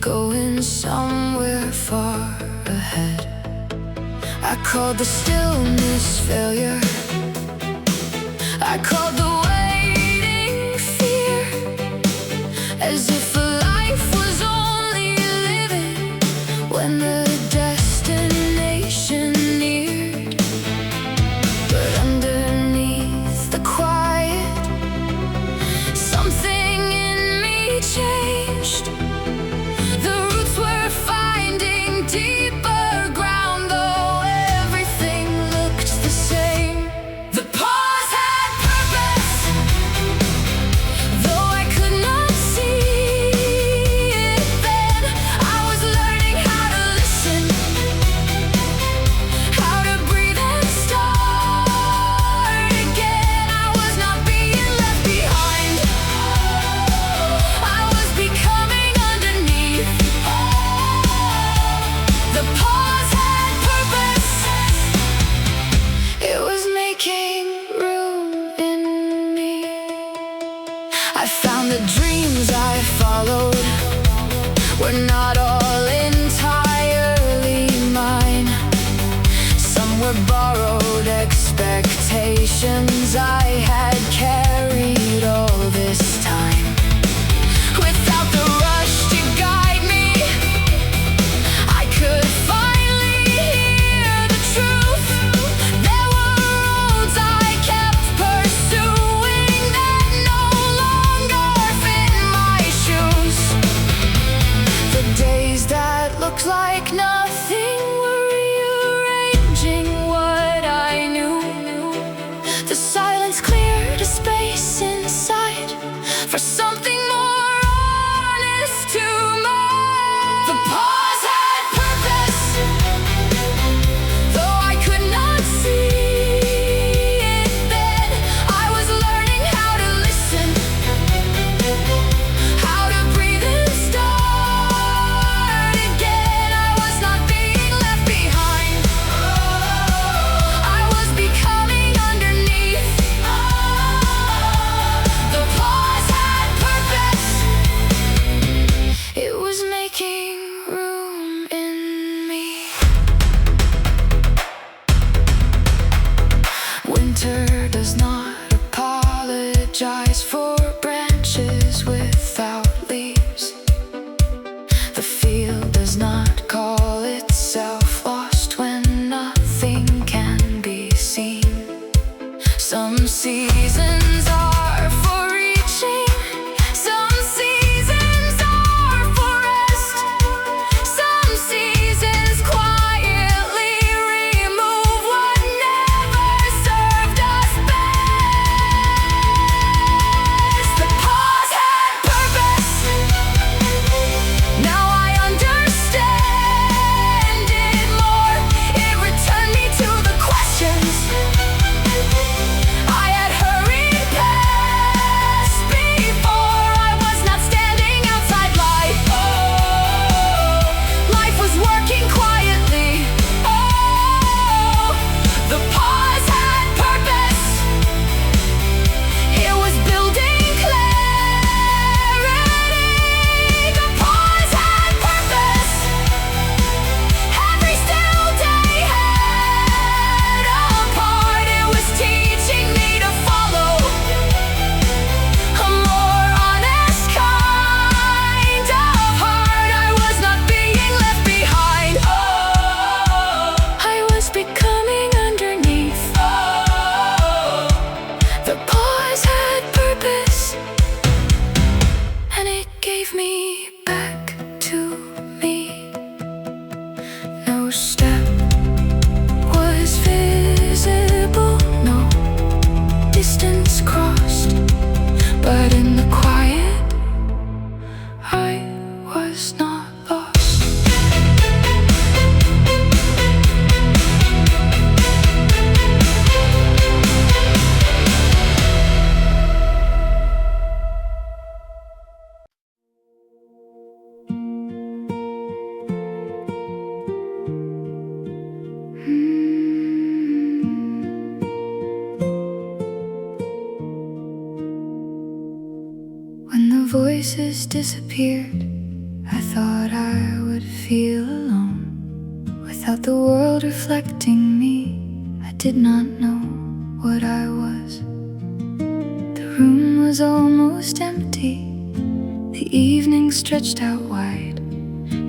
going somewhere far ahead. I called the stillness failure. I called the waiting fear, as if life was only living when the destination neared. But underneath the quiet, something in me changed. The roots were finding deeper ground, though everything looked the same. The pause had purpose, though I could not see it then. I was learning how to listen, how to breathe and start again. I was not being left behind. I was becoming underneath. The pause had purpose. It was making room in me. I found the dreams I followed were not all entirely mine. Some were borrowed expectations I had carried all this time. Without the rush to guide me, I could finally hear the truth. There were roads I kept pursuing that no longer fit my shoes. The days that looked like nothing were rearranging what I knew. The silence cleared a space inside for something more honest to mine. The pause had purpose, though I could not see it then. I was learning how to listen, how to breathe and start again. I was not being left behind. I was becoming underneath. The pause had purpose. It was making room in me. Winter does not apologize for branches without leaves. The field does not call itself lost when nothing can be seen. Some seasons are for reaching, some seasons are for rest. Some seasons quietly remove what never served us best. The pause had purpose. Now I understand it more. It returned me to the questions I had hurried past before. I was not standing outside life. Life was working quietly. The pause had purpose. It was building clarity. The pause had purpose. Every still day had a part. It was teaching me to follow a more honest kind of heart. I was not being left behind. I was becoming underneath. The pause had purpose, and it gave me back to me. No step was visible, no distance crossed, but in the quiet, I was not lost. When the voices disappeared, I thought thought I would feel alone without the world reflecting me. I did not know what I was. The room was almost empty. The evening stretched out wide,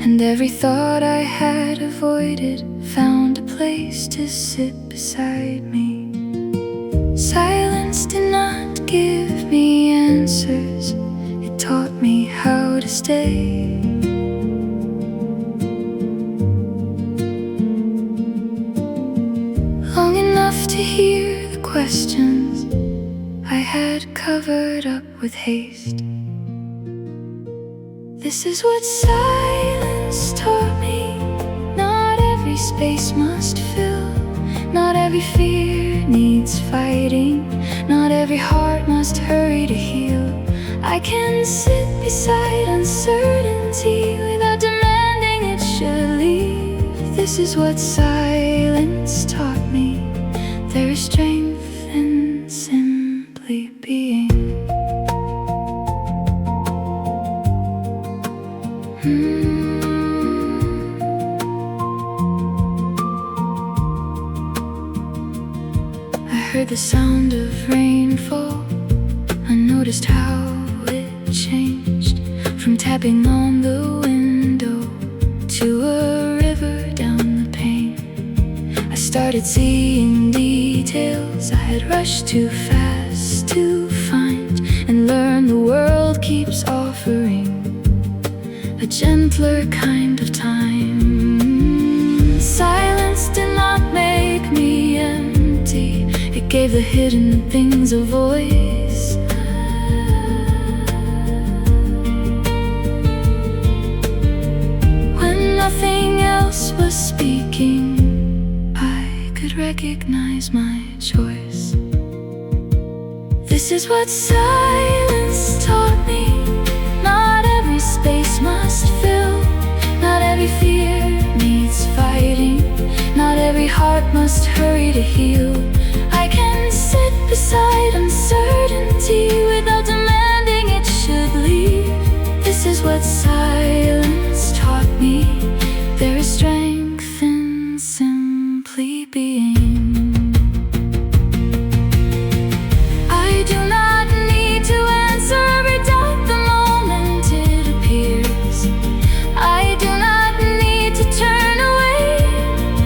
and every thought I had avoided found a place to sit beside me. Silence did not give me answers. It taught me how to stay. Long enough to hear the questions I had covered up with haste. This is what silence taught me. Not every space must fill. Not every fear needs fighting. Not every heart must hurry to heal. I can sit beside uncertainty without demanding it should leave. This is what silence taught me. There is strength in simply being. I heard the sound of rainfall. I noticed how it changed from tapping on the window to a river down the pane. I started seeing details I had rushed too fast to find, and learned the world keeps offering a gentler kind of time. Silence did not make me empty. It gave the hidden things a voice. When nothing else was speaking, I could recognize my choice. This is what silence taught me. Not every space must fill. Not every fear needs fighting. Not every heart must hurry to heal. I can sit beside uncertainty without demanding it should leave. This is what silence taught me. There is strength in simply being. I do not need to answer every doubt the moment it appears. I do not need to turn away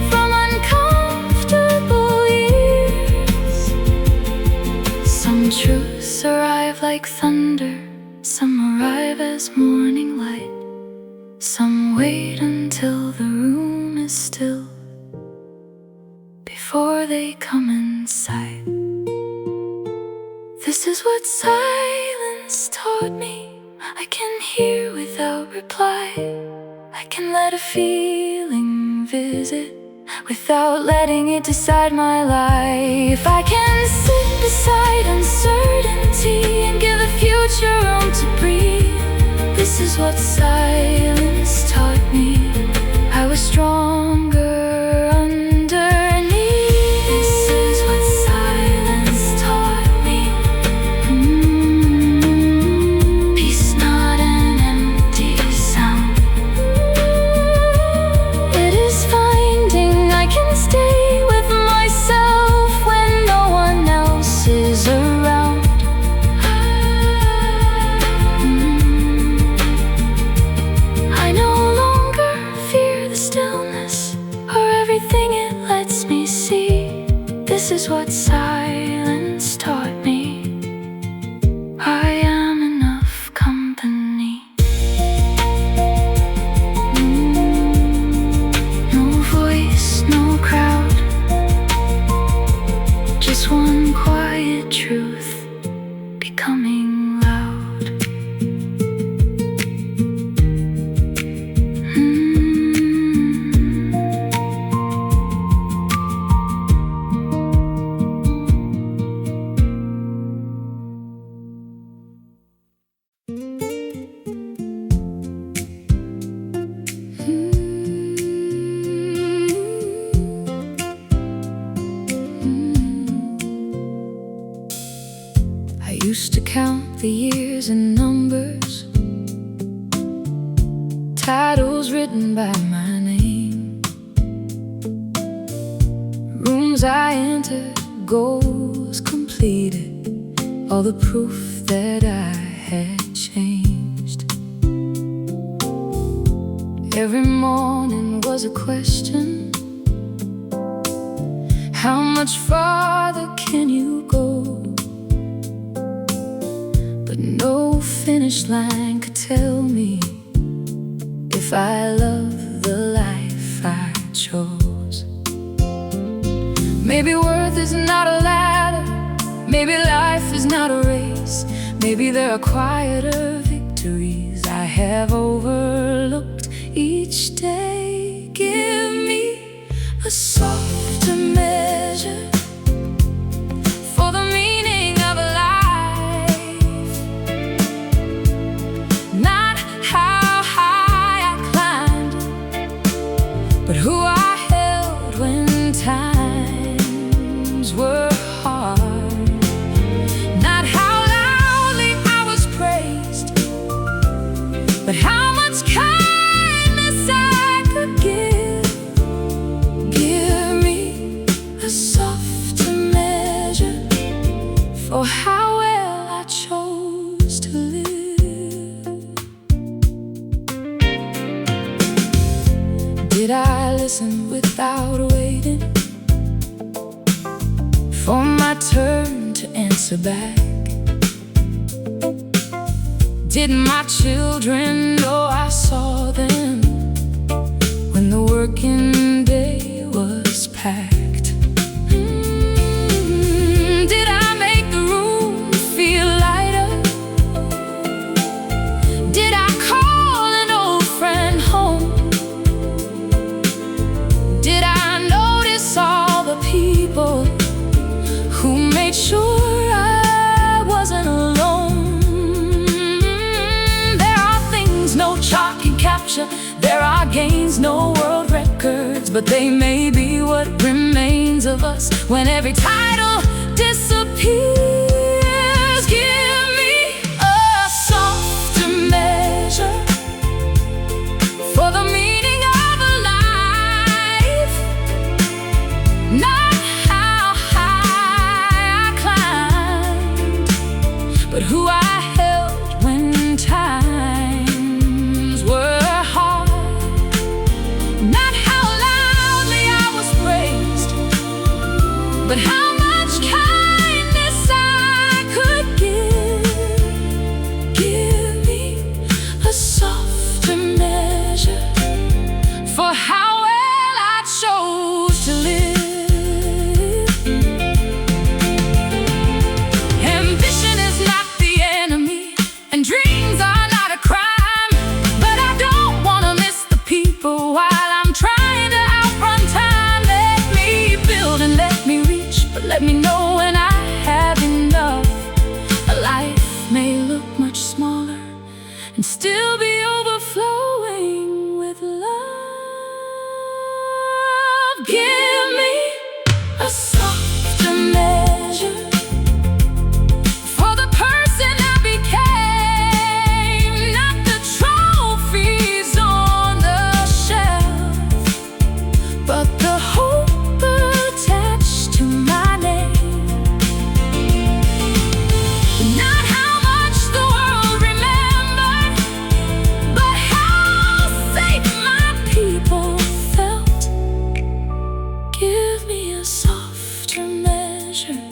from uncomfortable years. Some truths arrive like thunder. Some arrive as morning light. Some wait until the room is still before they come inside. This is what silence taught me. I can hear without reply. I can let a feeling visit without letting it decide my life. I can sit beside uncertainty and give the future room to breathe. This is what silence taught me. I was stronger underneath. This is what silence taught me. Peace, not an empty sound. It is finding I can stay with myself when no one else is around. I no longer fear the stillness or everything it lets me see. This is what silence taught me. I am enough company. No voice, no crowd, just one quiet truth becoming loud. I used to count the years and numbers, titles written by my name. Rooms I entered, goals completed, all the proof that I had changed. Every morning was a question: how much farther can you go? But no finish line could tell me if I love the life I chose. Maybe worth is not a ladder, maybe life is not a race, maybe there are quieter victories I have overlooked each day. Give me a softer measure for the meaning of a life, not how high I climbed, but who I held when times were hard. Not how loudly I was praised, but how much kindness I could give. Give me a softer measure for how well I chose to live. Did I listen without waiting for my turn to answer back? Did my children know I saw them when the working day was packed? Did I make the room feel lighter? Did I call an old friend home? Did I notice all the people who made sure I wasn't alone? There are things no chart can capture, there are gains no world records, but they may be what remains of us when every title disappears. Give me a softer measure for the meaning of a life, not how high I climbed, but who I held when times were hard. Not how loudly I was praised, but how much kindness I could give. Give me a softer measure for how well I chose to live. Ambition is not the enemy, and dreams are not a crime, but I don't want to miss the people while I'm trying to outrun time. Let me build and let me reach, but let me know when I have enough. A life may look much smaller and still be overflowing with love. Give me a softer measure for the person I became, not the trophies on the shelf, but the hope attached to my name. Not how much the world remembered, but how safe my people felt. Give me a softer measure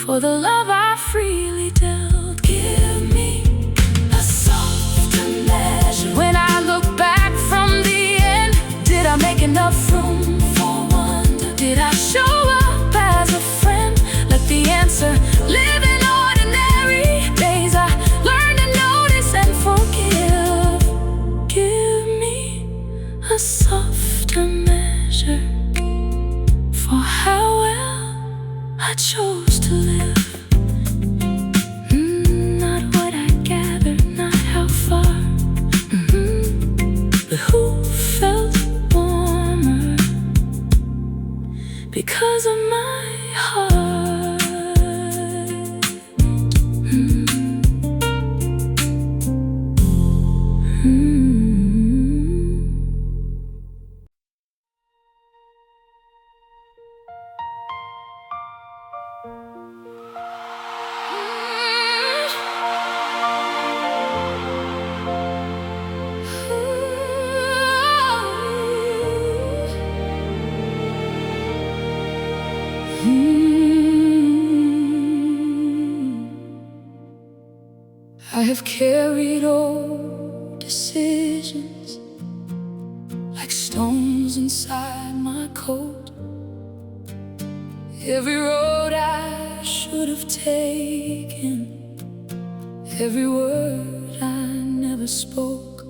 for the love I freely dealt. Give me a softer measure. When I look back from the end, did I make enough room for wonder? Did I show up as a friend? Let the answer live in ordinary days. I learned to notice and forgive. Give me a softer measure for how well I chose to live. I have carried old decisions like stones inside my coat. Every road I should have taken, every word I never spoke.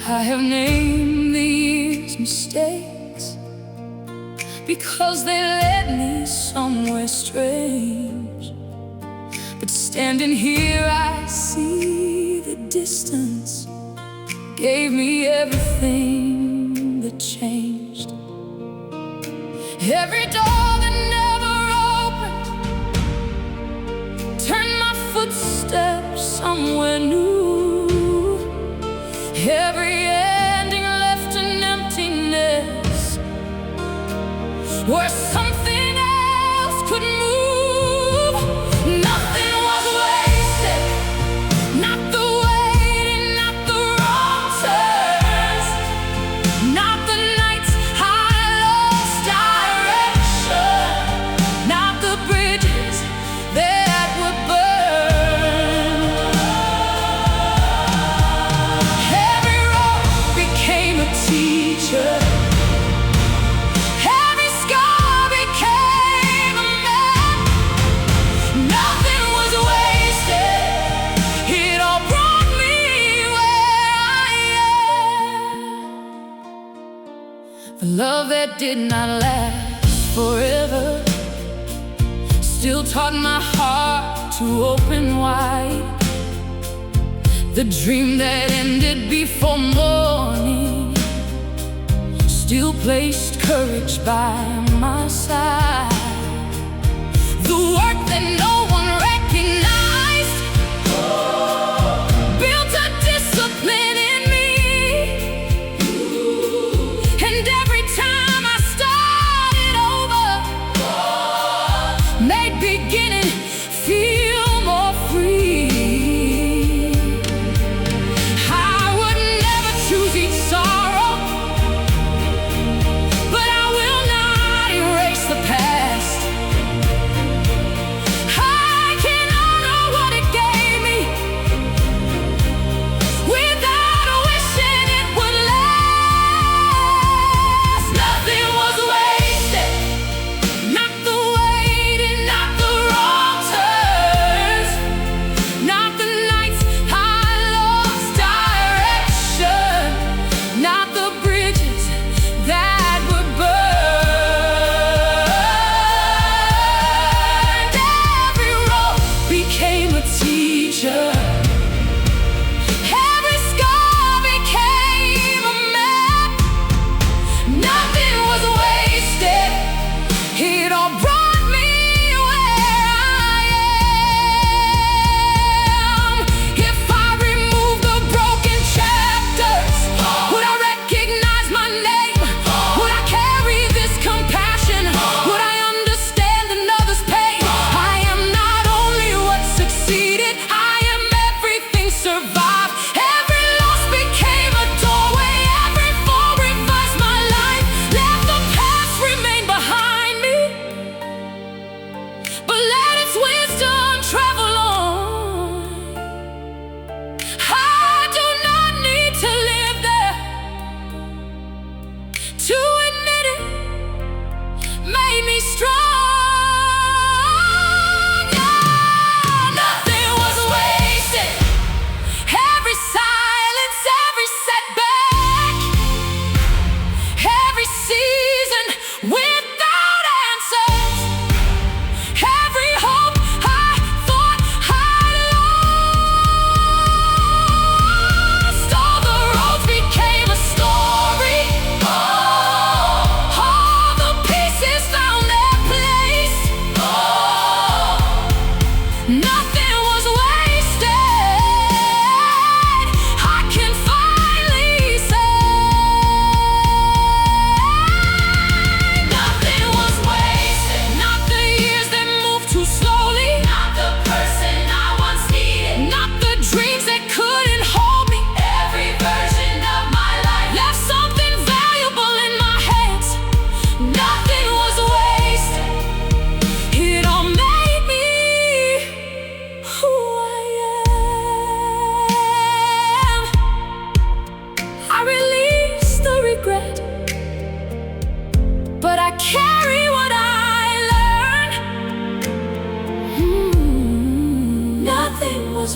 I have named the years mistakes because they led me somewhere strange. But standing here I see the distance gave me everything that changed. Every door that never opened turned my footsteps somewhere new. Every ending left an emptiness where something else could move. Nothing was wasted, not the waiting, not the wrong turns, not the nights I lost direction, not the bridges that were burned. Every road became a teacher. Every scar became a map. Nothing was wasted. It all brought me where I am. The love that did not last forever still taught my heart to open wide. The dream that ended before morning still placed courage by my side. The work that no one recognized built a discipline in me. And every time I started over, made beginning feel more free. I would never choose each sorrow, but I will not erase the past. I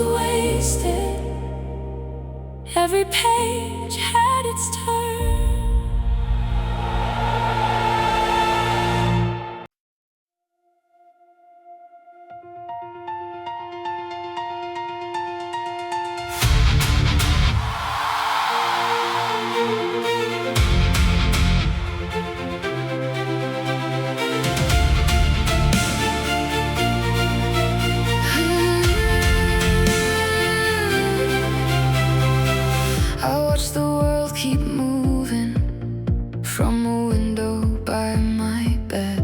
wasted. Every page had its turn. I watch the world keep moving from a window by my bed.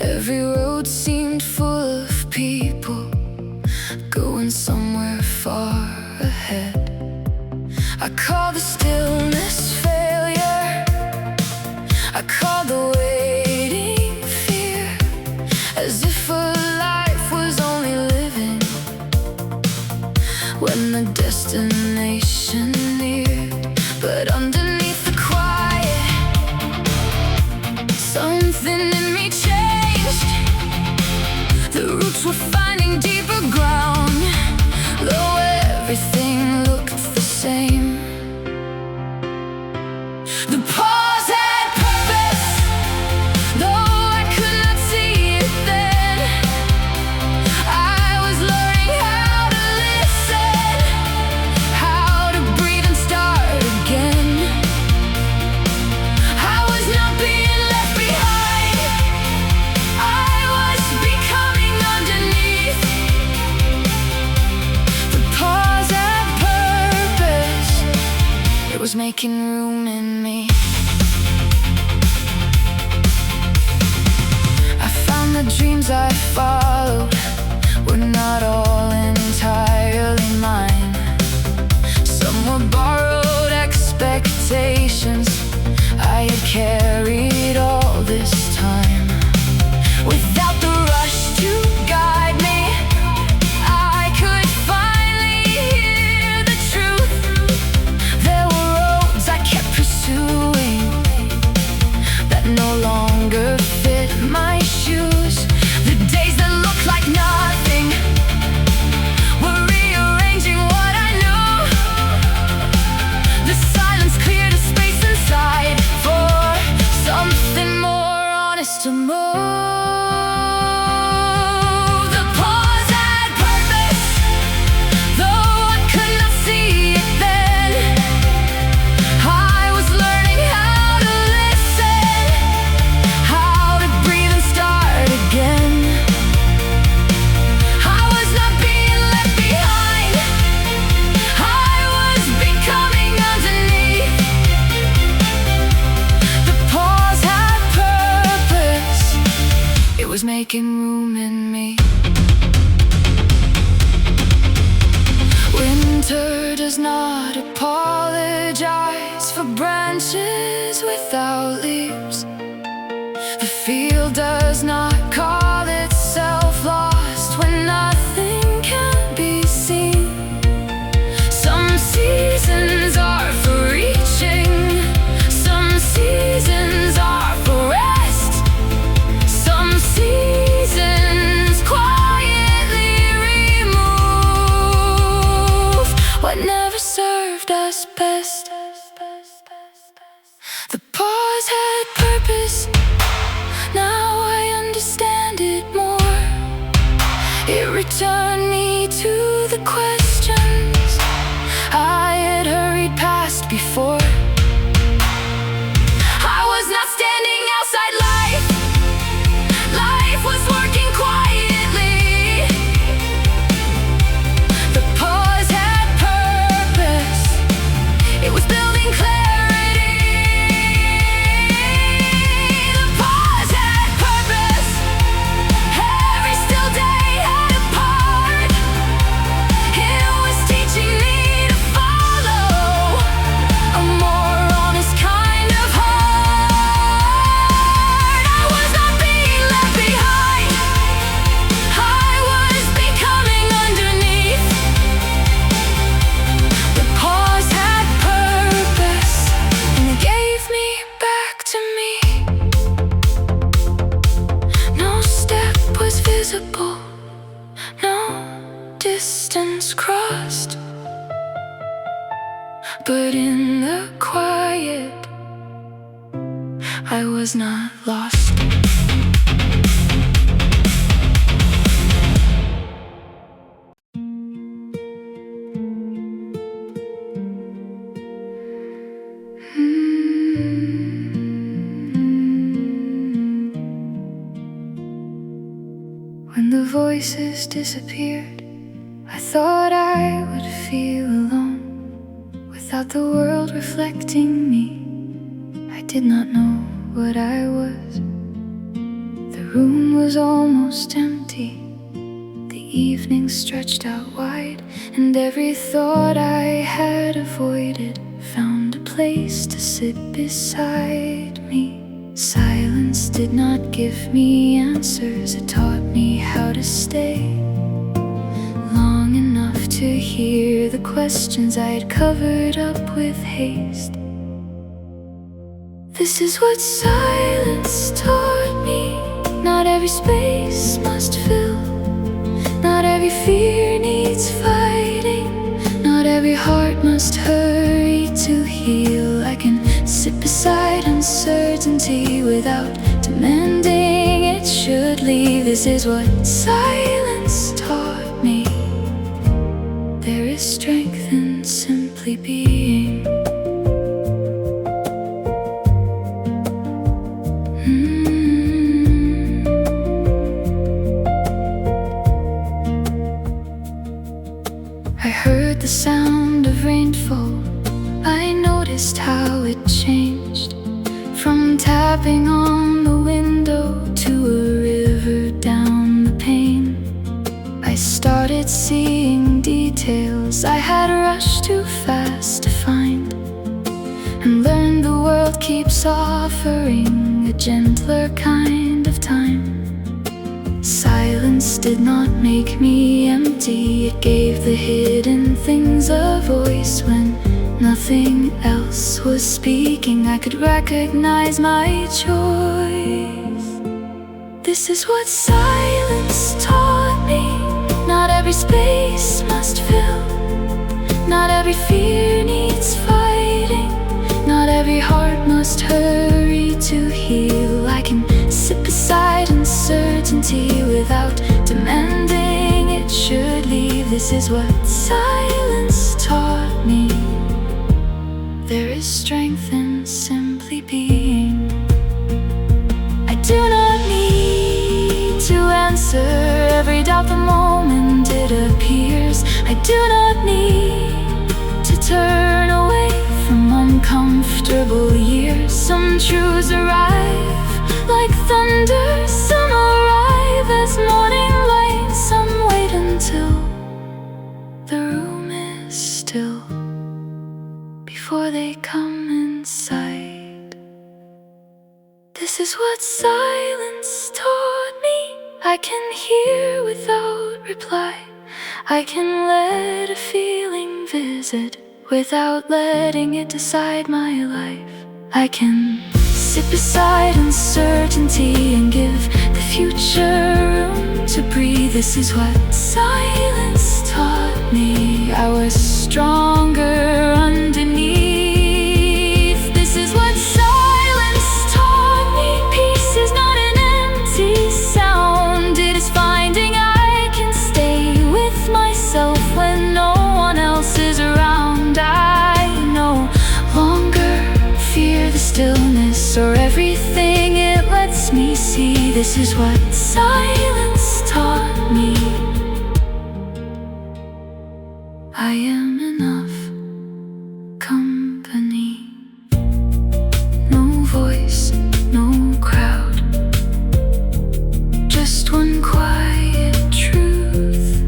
Every road seemed full of people going somewhere far ahead. I call the stillness failure, I call the waiting fear, as if a life was only living when the destination neared. But underneath the quiet, something in me changed. The roots were finding deeper ground, though everything looked the same. The pause had purpose, though I could not see it then. I was learning how to listen, how to breathe and start again. I was not being left behind, I was becoming underneath. The pause had purpose, it was making room in me. I found the dreams I followed were not all entirely mine. Some were borrowed expectations I had carried all this time. Without the rush to guide me, I could finally hear the truth. There were roads I kept pursuing that no longer fit my shoes. The days that looked like nothing were rearranging what I knew. The silence cleared a space inside for something more honest to move. The pause had purpose, though I could not see it then. I was learning how to listen, how to breathe and start again. I was not being left behind, I was becoming underneath. The pause had purpose, it was making room in me. Winter does not apologize for branches without leaves. The field does not call itself lost when nothing can be seen. Some seasons are for reaching, some seasons are for rest, some seasons quietly remove what never served us best. The pause had purpose, now I understand it more. It returned me to the questions I had hurried past before. I was not standing outside life, life was working quietly. The pause had purpose, it was building clarity. The pause had purpose, every still day had a part. But in the quiet, I was not lost. When the voices disappeared, I thought I would feel alone. Without the world reflecting me, I did not know what I was. The room was almost empty. The evening stretched out wide, and every thought I had avoided found a place to sit beside me. Silence did not give me answers, it taught me how to stay long enough to hear the questions I had covered up with haste. This is what silence taught me. Not every space must fill, not every fear needs fighting, not every heart must hurry to heal. I can sit beside uncertainty without demanding it should leave. This is what silence taught me. There is strength in simply being. I heard the sound of rainfall. I noticed how it changed, from tapping on the window to a river down the pane. I started seeing details I had rushed too fast to find, and learned the world keeps offering a gentler kind of time. Silence did not make me empty, it gave the hidden things a voice. When nothing else was speaking, I could recognize my choice. This is what silence taught me. Not every space must fill, not every fear needs fighting, not every heart must hurry to heal. I can sit beside uncertainty without demanding it should leave. This is what silence taught me. There is strength in simply being. I do not need to answer every doubt the moment it appears. I do not need to turn away from uncomfortable years. Some truths arrive like thunder, some arrive as morning light, some wait until the room is still before they come inside. This is what silence taught me. I can hear without reply. I can let a feeling visit without letting it decide my life. I can sit beside uncertainty and give the future room to breathe. This is what silence taught me. I was stronger underneath. This is what silence taught me. Peace is not an empty sound, it is finding I can stay with myself when no one else is around. I no longer fear the stillness or everything it lets me see. This is what silence taught me. I am enough company. No voice, no crowd, just one quiet truth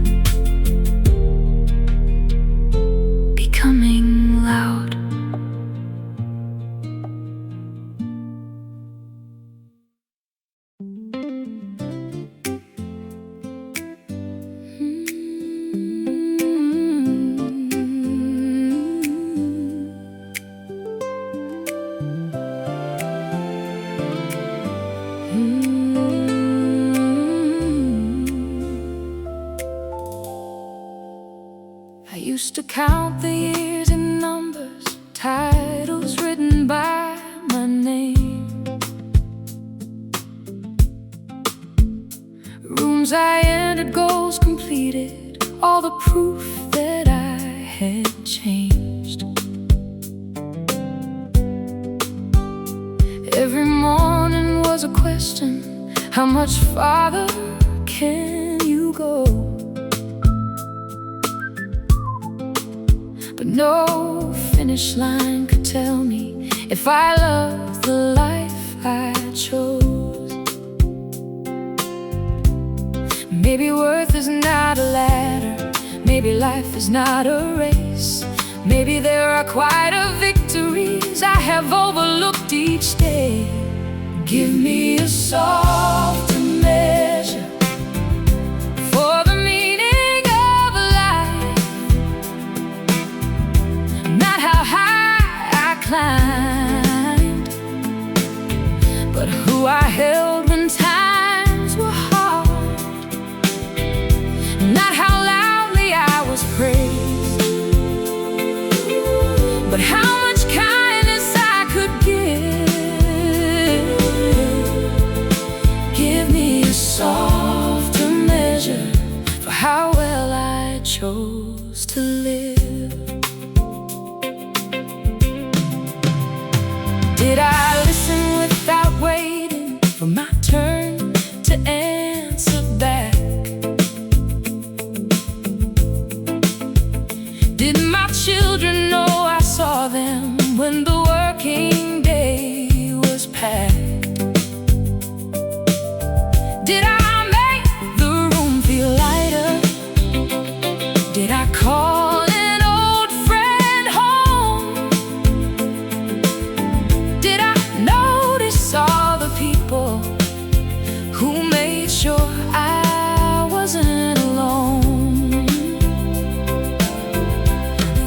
becoming loud. I used to count the years in numbers, titles written by my name, rooms I entered, goals completed, all the proof that I had changed. Every morning was a question: how much farther can you go? But no finish line could tell me if I loved the life I chose. Maybe worth is not a ladder, maybe life is not a race. Maybe there are quieter victories I have overlooked each day. Give me a softer measure for the meaning of life, not how high I climbed, but who I held when times were hard, not how loudly I was praised, but how much kindness I could give. Give me a softer measure for how well I chose to live. Did I listen without waiting for my turn to answer back? Did my children know I saw them when the working day was packed? Did I make the room feel lighter? Did I call an old friend home? Did I notice all the people who made sure I wasn't alone?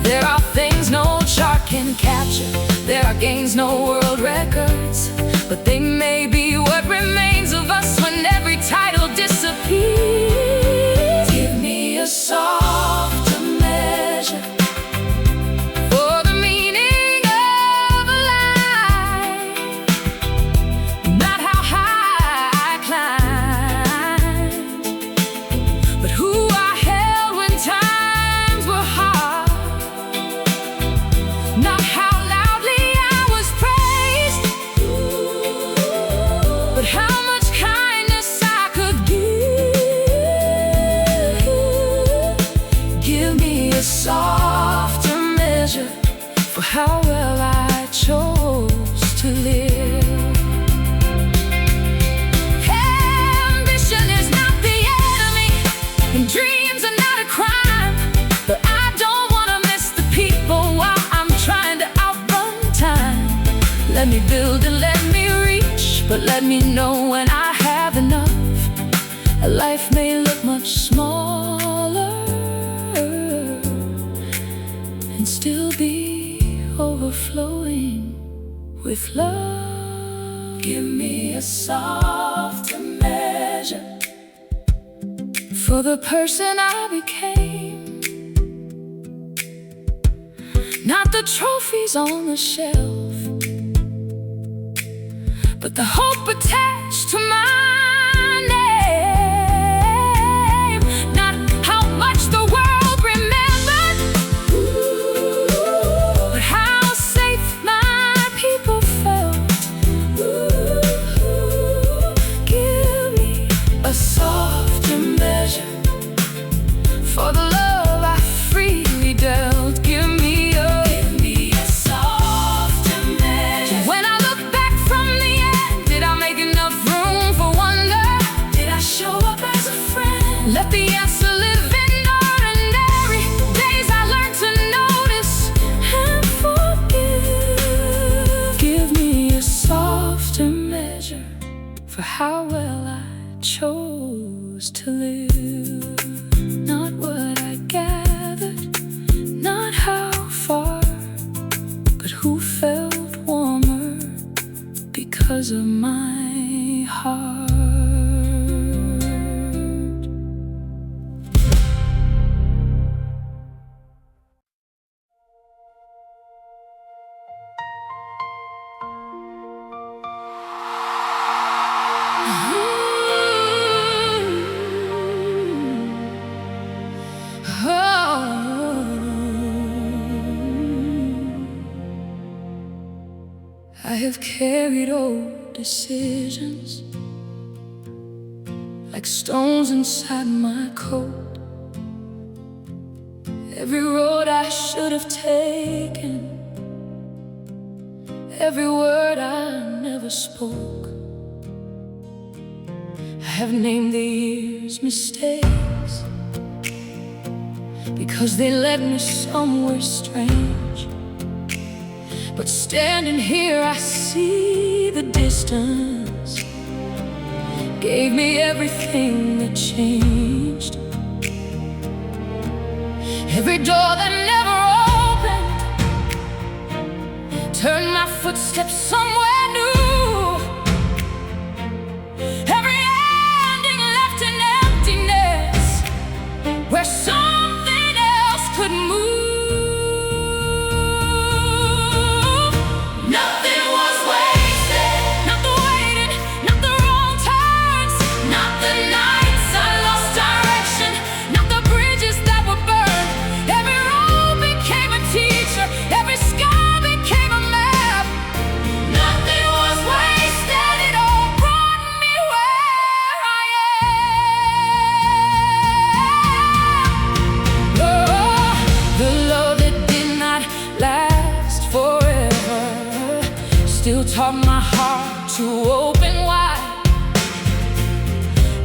There are things no chart can capture, there are gains no world records, but they may be what remains of us when every title disappears. Give me a softer measure for the meaning of life, not how high I climbed, but who I held when times were hard, not how loudly I was praised, but how much kindness I could give. Give me a softer measure for how well I chose to live. Ambition is not the enemy, and dreams are not a crime, but I don't want to miss the people while I'm trying to outrun time. Let me build and let me reach, but let me know when I have enough. A life may look much smaller and still be overflowing with love. Give me a softer measure for the person I became, not the trophies on the shelf, but the hope attached to my name, not how much the world remembered, but how safe my people felt. Give me a softer measure for the love I freely dealt. Give me a softer measure. When I look back from the end, did I make enough room for wonder? Did I show up as a friend? Let the answer live in ordinary days. I learned to notice and forgive. Give me a softer measure for how well I chose to live. Not what I gathered, not how far, but who felt warmer because of my heart. have carried old decisions like stones inside my coat. Every road I should have taken, every word I never spoke. I have named the years mistakes because they led me somewhere strange. But standing here I see the distance gave me everything that changed. Every door that never opened turned my footsteps somewhere new. Every ending left an emptiness where something else could move. Nothing was wasted, not the waiting, not the wrong turns, not the nights I lost direction, not the bridges that were burned. Every road became a teacher, every scar became a map. Nothing was wasted, it all brought me where I am. Oh, the love that did not last forever still taught my heart to open wide.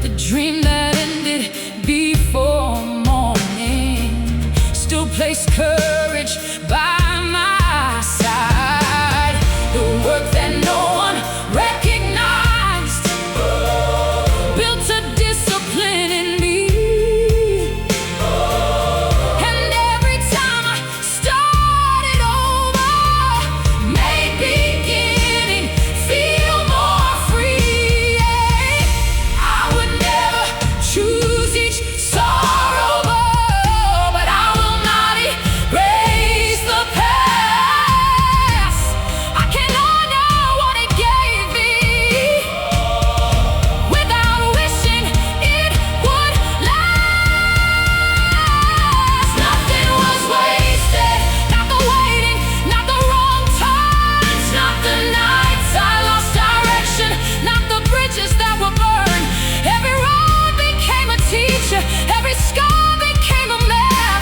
The dream that ended before morning still placed courage by my side. The work that no one recognized built a discipline in me. And every time I started over, made beginning feel more free. I would never choose each sorrow, but I will not erase the past. I can honor what it gave me without wishing it would last. Nothing was wasted, not the waiting, not the wrong turns, not the nights I lost direction, not the bridges that were burned. Every road became a teacher, every scar became a map.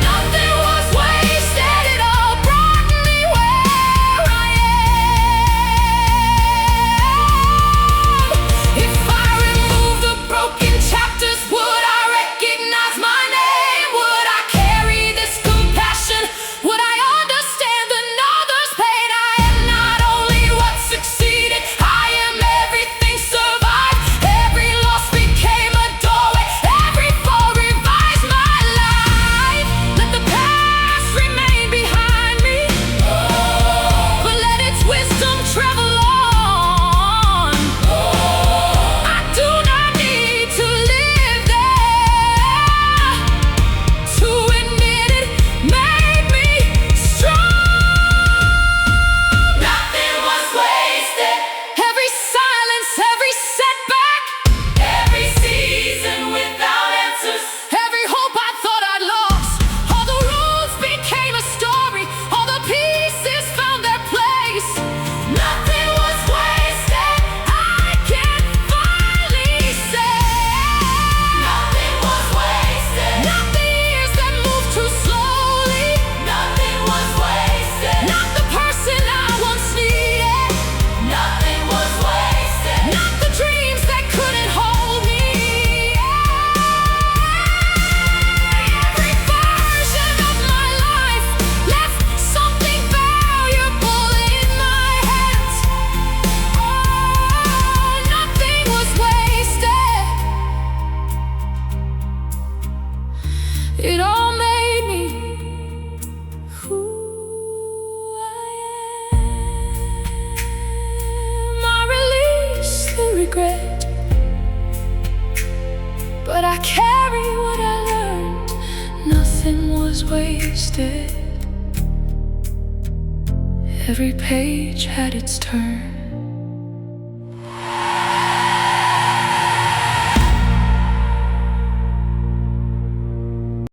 Nothing was wasted, it all brought me where I am. If I remove the broken chapters, would I recognize my name? Would I carry this compassion? Would I understand another's pain? I am not only what succeeded, I am everything survived. Every loss became a doorway, every fall revised my life. Let the past remain behind me, but let its wisdom travel on. I do not need to live there to admit it made me strong. Nothing was wasted, every silence, every setback, every season without answers, every hope I thought I'd lost. All the roads became a story, all the pieces found their place. Nothing was wasted, I can finally say. Nothing was wasted, not the years that moved too slowly. Nothing was wasted, not the person I once needed. Nothing was wasted, not the dreams that couldn't hold me. Every version of my life left something valuable in my hands. Oh, nothing was wasted. It all made me who I am. I release the regret, but I carry what I learned. Nothing was wasted. Every page had its turn.